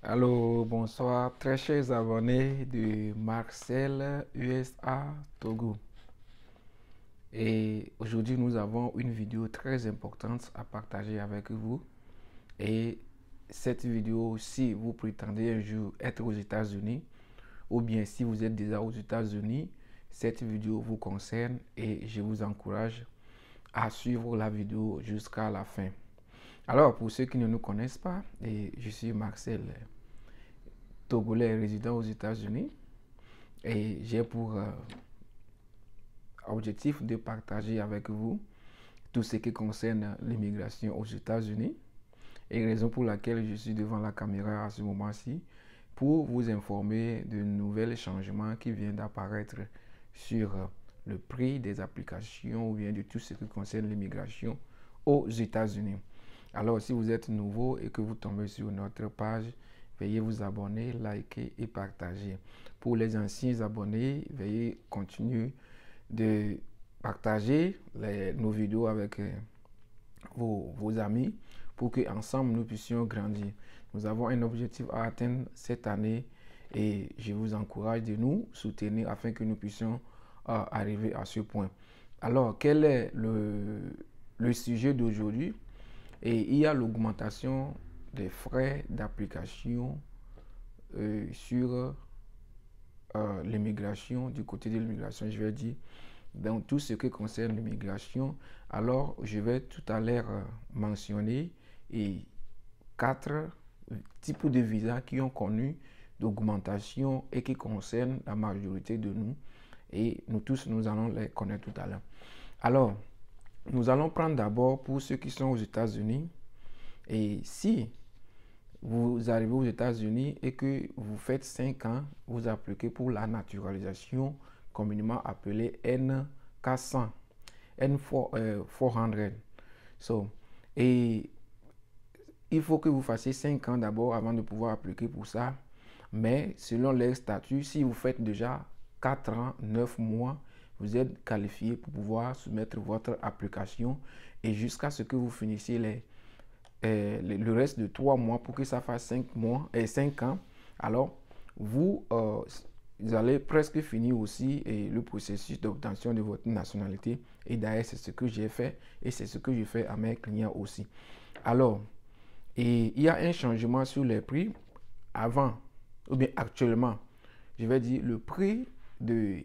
Allô, bonsoir, très chers abonnés de Marcel USA Togo. Et aujourd'hui, nous avons une vidéo très importante à partager avec vous. Et cette vidéo, si vous prétendez un jour être aux États-Unis, ou bien si vous êtes déjà aux États-Unis, cette vidéo vous concerne et je vous encourage à suivre la vidéo jusqu'à la fin. Alors, pour ceux qui ne nous connaissent pas, je suis Marcel, Togolais résident aux États-Unis, et j'ai pour objectif de partager avec vous tout ce qui concerne l'immigration aux États-Unis, et raison pour laquelle je suis devant la caméra à ce moment-ci pour vous informer de nouvelles changements qui viennent d'apparaître sur le prix des applications ou bien de tout ce qui concerne l'immigration aux États-Unis. Alors, si vous êtes nouveau et que vous tombez sur notre page, veuillez vous abonner, liker et partager. Pour les anciens abonnés, veuillez continuer de partager nos vidéos avec vos amis pour qu'ensemble nous puissions grandir. Nous avons un objectif à atteindre cette année et je vous encourage de nous soutenir afin que nous puissions arriver à ce point. Alors, quel est le sujet d'aujourd'hui? Et il y a l'augmentation des frais d'application sur l'immigration, du côté de l'immigration, je vais dire, dans tout ce qui concerne l'immigration. Alors, je vais tout à l'heure mentionner 4 types de visas qui ont connu d'augmentation et qui concernent la majorité de nous. Et nous tous, nous allons les connaître tout à l'heure. Alors, nous allons prendre d'abord pour ceux qui sont aux États-Unis. Et si vous arrivez aux États-Unis et que vous faites 5 ans, vous appliquez pour la naturalisation communément appelée N400, N400. Et il faut que vous fassiez 5 ans d'abord avant de pouvoir appliquer pour ça. Mais selon les statuts, si vous faites déjà 4 ans, 9 mois, vous êtes qualifié pour pouvoir soumettre votre application et jusqu'à ce que vous finissiez le reste de 3 mois pour que ça fasse 5 mois et 5 ans. Alors, vous allez presque finir aussi le processus d'obtention de votre nationalité. Et d'ailleurs, c'est ce que j'ai fait et c'est ce que je fais à mes clients aussi. Alors, il y a un changement sur les prix. Avant, ou bien actuellement, je vais dire le prix de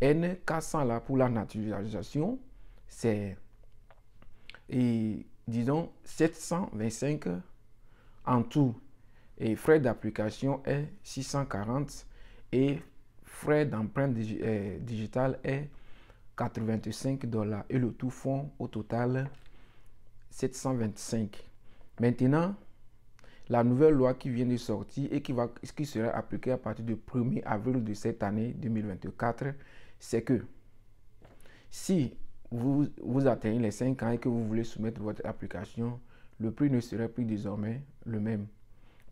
N400 là pour la naturalisation, c'est, disons, 725 en tout. Et frais d'application est 640 et frais d'empreinte digitale est 85 $. Et le tout fond au total 725. Maintenant, la nouvelle loi qui vient de sortir et qui sera appliquée à partir du 1er avril de cette année 2024, c'est que si vous atteignez les 5 ans et que vous voulez soumettre votre application, le prix ne serait plus désormais le même.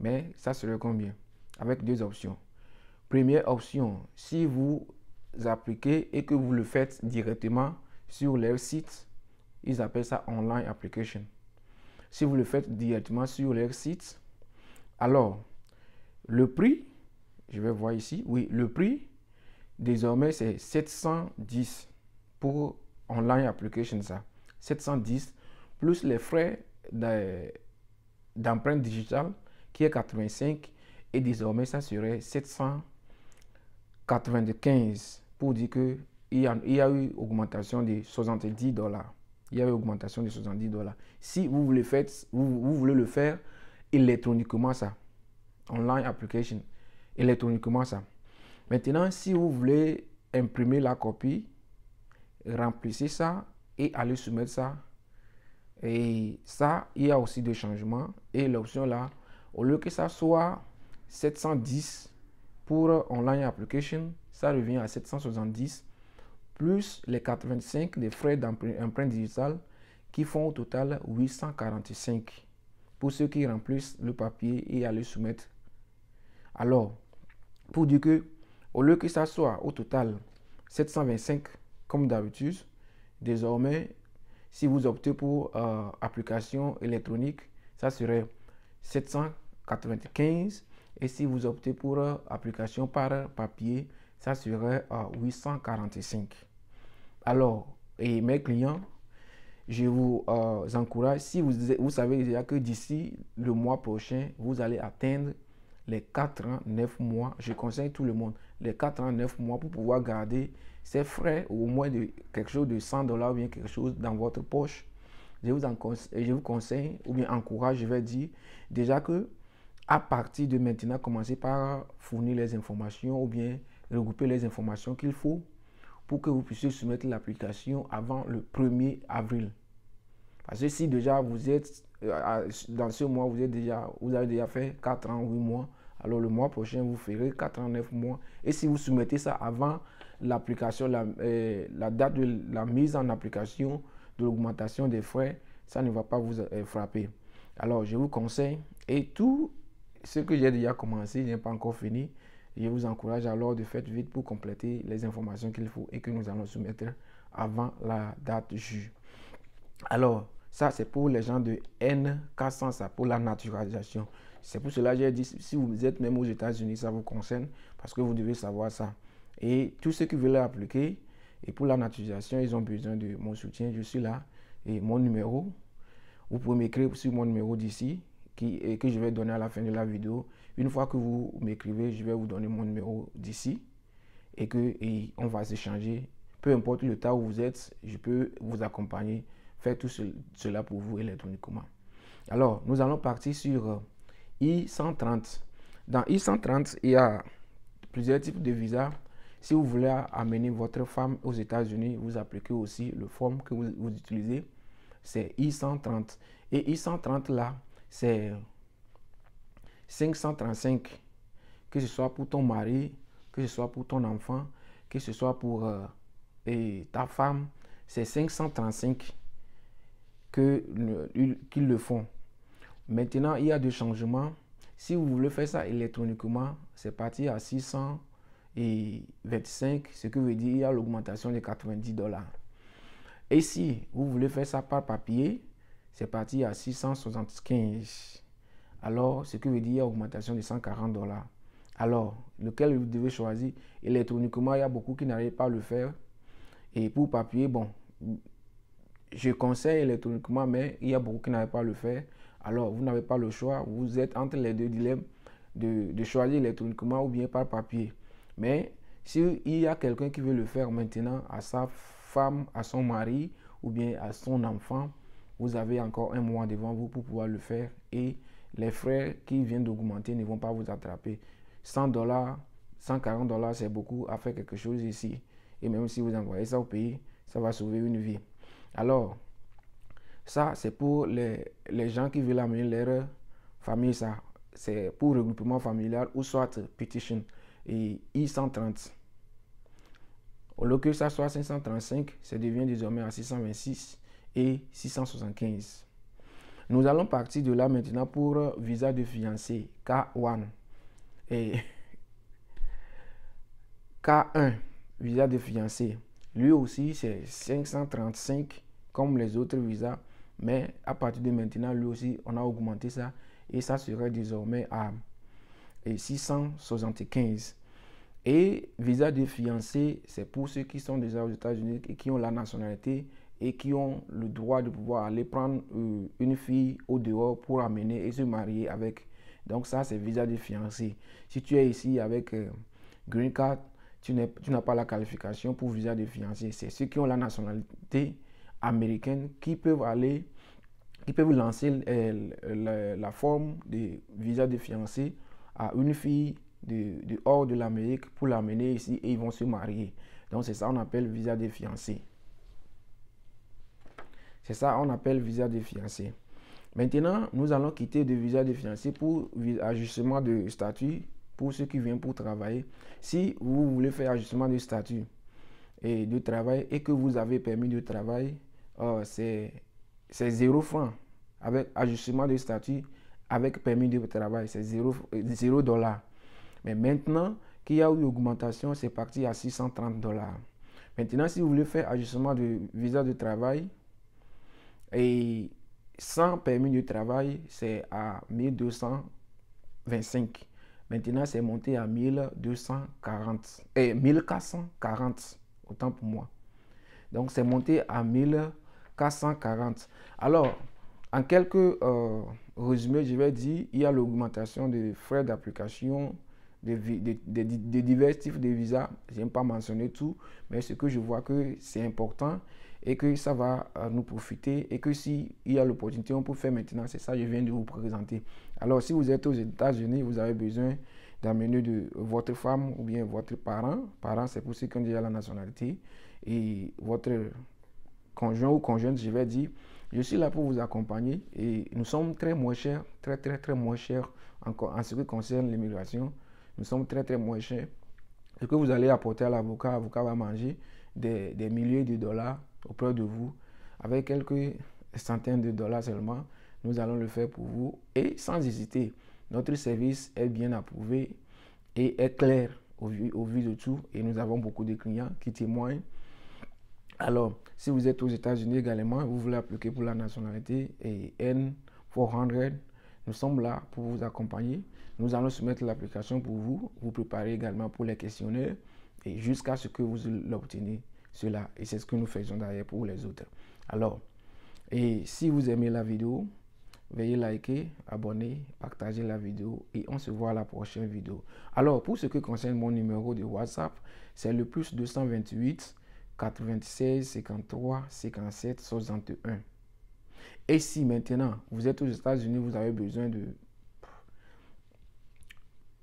Mais ça serait combien? Avec 2 options. Première option, si vous appliquez et que vous le faites directement sur leur site, ils appellent ça online application. Si vous le faites directement sur leur site, alors le prix, je vais voir ici, oui, le prix désormais c'est 710 pour online application, ça. 710 plus les frais d'empreinte digitale qui est 85 et désormais ça serait 795 pour dire que il y a eu augmentation de 70 $. Il y a eu augmentation de 70 $. Si vous voulez le faire électroniquement, ça, online application, électroniquement, ça. Maintenant, si vous voulez imprimer la copie, remplissez ça et allez soumettre ça. Et ça, il y a aussi des changements. Et l'option là, au lieu que ça soit 710 pour online application, ça revient à 770 plus les 85 des frais d'empreinte digitale qui font au total 845 pour ceux qui remplissent le papier et à le soumettre. Alors, pour dire que au lieu que ça soit au total 725 comme d'habitude, désormais, si vous optez pour application électronique, ça serait 795 Et si vous optez pour application par papier, ça serait à 845. Alors, et mes clients, je vous encourage, si vous savez déjà que d'ici le mois prochain, vous allez atteindre les 4 ans, 9 mois, je conseille tout le monde, les 4 ans, 9 mois pour pouvoir garder ces frais au moins de quelque chose de 100 dollars ou bien quelque chose dans votre poche. Je vous conseille, ou bien encourage, je vais dire, déjà que à partir de maintenant, commencez par fournir les informations ou bien regrouper les informations qu'il faut pour que vous puissiez soumettre l'application avant le 1er avril. Parce que si déjà vous êtes dans ce mois, vous avez déjà fait 4 ans, 8 mois, alors le mois prochain, vous ferez 4 ans, 9 mois. Et si vous soumettez ça avant l'application, la date de la mise en application de l'augmentation des frais, ça ne va pas vous frapper. Alors, je vous conseille, et tout ce que j'ai déjà commencé, je n'ai pas encore fini, je vous encourage alors de faire vite pour compléter les informations qu'il faut et que nous allons soumettre avant la date juge. Alors, ça c'est pour les gens de N400, ça pour la naturalisation. C'est pour cela que j'ai dit, si vous êtes même aux États-Unis, ça vous concerne parce que vous devez savoir ça. Et tous ceux qui veulent appliquer, et pour la naturalisation, ils ont besoin de mon soutien. Je suis là et mon numéro, vous pouvez m'écrire sur mon numéro d'ici que je vais donner à la fin de la vidéo. Une fois que vous m'écrivez, je vais vous donner mon numéro d'ici et on va s'échanger. Peu importe le temps où vous êtes, je peux vous accompagner, faire tout cela pour vous électroniquement. Alors, nous allons partir sur I-130. Dans I-130, il y a plusieurs types de visas. Si vous voulez amener votre femme aux États-Unis, vous appliquez aussi le forme que vous utilisez. C'est I-130. Et I-130 là, c'est 535. Que ce soit pour ton mari, que ce soit pour ton enfant, que ce soit pour ta femme, c'est 535 qu'ils le font. Maintenant, il y a des changements. Si vous voulez faire ça électroniquement, c'est parti à 625, ce qui veut dire qu'il y a l'augmentation de 90 dollars. Et si vous voulez faire ça par papier, c'est parti à 675. Alors, ce qui veut dire qu'il y a augmentation de 140 dollars. Alors, lequel vous devez choisir? Électroniquement, il y a beaucoup qui n'arrivent pas à le faire. Et pour papier, bon, je conseille électroniquement, mais il y a beaucoup qui n'arrivent pas à le faire. Alors, vous n'avez pas le choix. Vous êtes entre les deux dilemmes de choisir électroniquement ou bien par papier. Mais s'il y a quelqu'un qui veut le faire maintenant à sa femme, à son mari ou bien à son enfant, vous avez encore un mois devant vous pour pouvoir le faire et les frais qui viennent d'augmenter ne vont pas vous attraper. 100 dollars, 140 dollars, c'est beaucoup à faire quelque chose ici. Et même si vous envoyez ça au pays, ça va sauver une vie. Alors, ça, c'est pour les gens qui veulent amener leur famille, ça. C'est pour regroupement familial ou soit petition et I-130. Au lieu que ça soit 535, ça devient désormais à 626 et 675. Nous allons partir de là maintenant pour visa de fiancé, K1. Et K1, visa de fiancé. Lui aussi, c'est 535 comme les autres visas. Mais à partir de maintenant, lui aussi, on a augmenté ça. Et ça serait désormais à 675. Et visa de fiancé, c'est pour ceux qui sont déjà aux États-Unis et qui ont la nationalité et qui ont le droit de pouvoir aller prendre une fille au dehors pour amener et se marier avec. Donc ça, c'est visa de fiancé. Si tu es ici avec Green Card, tu n'as pas la qualification pour visa de fiancé. C'est ceux qui ont la nationalité américaine qui peuvent lancer la forme de visa de fiancé à une fille de hors de l'Amérique pour l'amener ici et ils vont se marier. Donc c'est ça qu'on appelle visa de fiancé. C'est ça qu'on appelle visa de fiancé. Maintenant, nous allons quitter le visa de fiancé pour ajustement de statut pour ceux qui viennent pour travailler. Si vous voulez faire ajustement de statut et de travail et que vous avez permis de travail, c'est 0 francs. Avec ajustement de statut, avec permis de travail, c'est 0 dollars. Mais maintenant qu'il y a eu augmentation, c'est parti à 630 dollars. Maintenant, si vous voulez faire ajustement de visa de travail et sans permis de travail, c'est à 1225. Maintenant, c'est monté à 1240 et 1440, autant pour moi. Donc, c'est monté à 1440. Alors, en quelques résumés, je vais dire, il y a l'augmentation des frais d'application de divers types de visas. Je n'aime pas mentionner tout, mais ce que je vois que c'est important et que ça va nous profiter et que s'il y a l'opportunité, on peut faire maintenant. C'est ça que je viens de vous présenter. Alors, si vous êtes aux États-Unis, vous avez besoin d'amener de votre femme ou bien votre parent. Parent, c'est pour ceux qui ont déjà la nationalité. Et votre conjoint ou conjointe, je vais dire, je suis là pour vous accompagner et nous sommes très moins chers, très moins chers en ce qui concerne l'immigration. Nous sommes très moins chers. Ce que vous allez apporter à l'avocat, l'avocat va manger des milliers de dollars auprès de vous. Avec quelques centaines de dollars seulement, nous allons le faire pour vous et sans hésiter. Notre service est bien approuvé et est clair au vu de tout et nous avons beaucoup de clients qui témoignent. Alors, si vous êtes aux États-Unis également, vous voulez appliquer pour la nationalité et N400, nous sommes là pour vous accompagner. Nous allons soumettre l'application pour vous, vous préparer également pour les questionnaires et jusqu'à ce que vous l'obteniez cela. Et c'est ce que nous faisons d'ailleurs pour les autres. Alors, et si vous aimez la vidéo, veuillez liker, abonner, partager la vidéo et on se voit à la prochaine vidéo. Alors, pour ce qui concerne mon numéro de WhatsApp, c'est le plus 228 96 53 57 61. Et si maintenant vous êtes aux États-Unis, vous avez besoin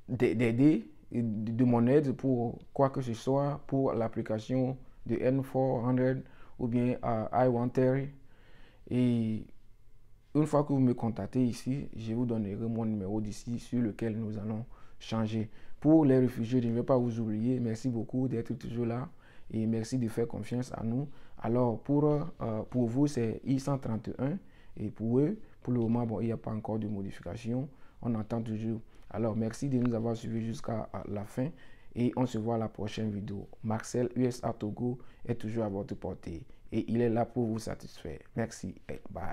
d'aider, de mon aide pour quoi que ce soit, pour l'application de N400 ou bien I-130, et une fois que vous me contactez ici, je vous donnerai mon numéro d'ici sur lequel nous allons changer. Pour les réfugiés, je ne vais pas vous oublier. Merci beaucoup d'être toujours là et merci de faire confiance à nous. Alors, pour vous, c'est I-131 et pour eux, pour le moment, bon, il n'y a pas encore de modification. On entend toujours. Alors, merci de nous avoir suivis jusqu'à la fin et on se voit à la prochaine vidéo. Marcel, USA Togo, est toujours à votre portée et il est là pour vous satisfaire. Merci et bye.